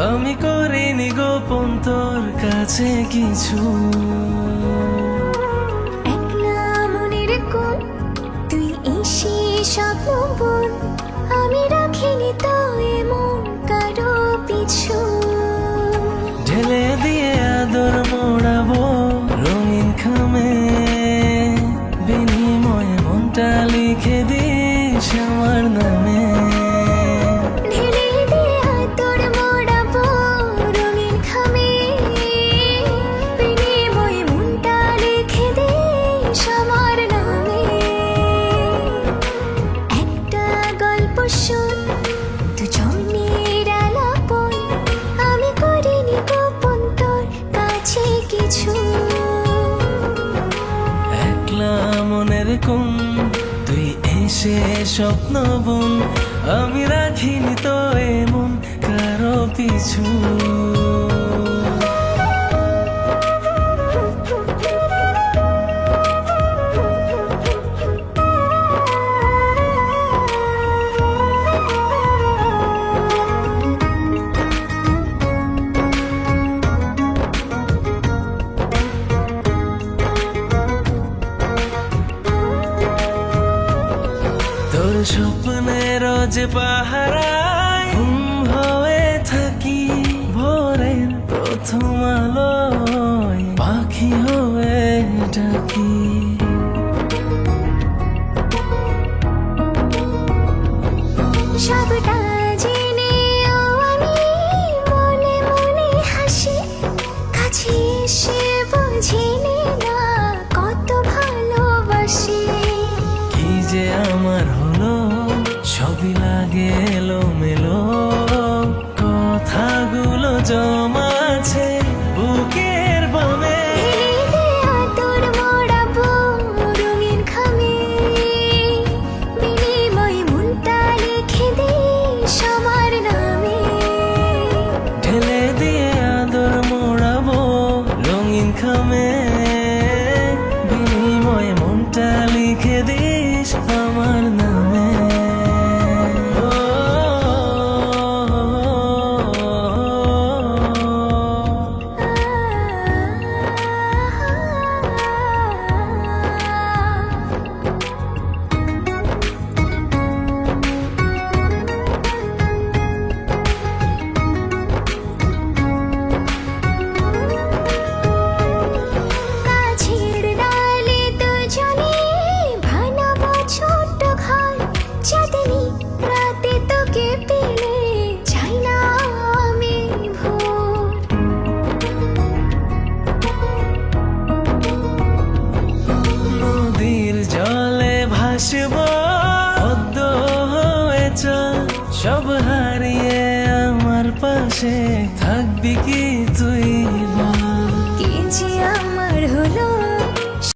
আমি করিনি গোপন তোর কাছে কিছু। একলা মনের কোণ তুই এসে স্বপ্ন বোন, আমি রাখিনি তো এমন কারো পিছু। ঢেলে দিয়ে আদর মোড়াবো রঙিন খামে, বিনিময়ে মনটা লিখে দিস আমার নামে। ঢেলে দিয়ে আদর মোড়াবো রঙিন খামে, বিনিময়ে মনটা লিখে দিস আমার নামে। একটা গল্প শোন দুজনের আলাপন, আমি করিনি গোপন তোর কাছে কিছু। একলা মনের কোণ তুই এসে স্বপ্ন বোন, আমি রাখিনি তো এমন কারো পিছু। তোর স্বপ্নের যে পাহারায় ঘুম হয়ে থাকি, ভোরের প্রথম আলোয় পাখি হয়ে ডাকি। সবটা জেনেও আমি মনে মনে হাসি, কাছে এসে বুঝিনি না কত ভালোবাসি। কি যে আমার হলো সবই লাগে এলোমেলো, কথাগুলো জমা আছে বুকের বামে। ঢেলে আদর মোড়াবো রঙিন খামে, বিনিময়ে মনটা লিখে দিস আমার নামে। ঢেলে দিয়ে আদর মোড়াবো রঙিন খামে, বিনিময়ে মনটা লিখে দিস আমার নামে। গাছের ডালে দুজনে বানাবো ছোট্ট ঘর, চাঁদনি রাতে তোকে পেলে চাই না আমি ভোর। নদীর জলে ভাসবো পদ্ম হয়ে চল, সব হারিয়ে আমার পাশে থাকবি কি তুই বল। কি যে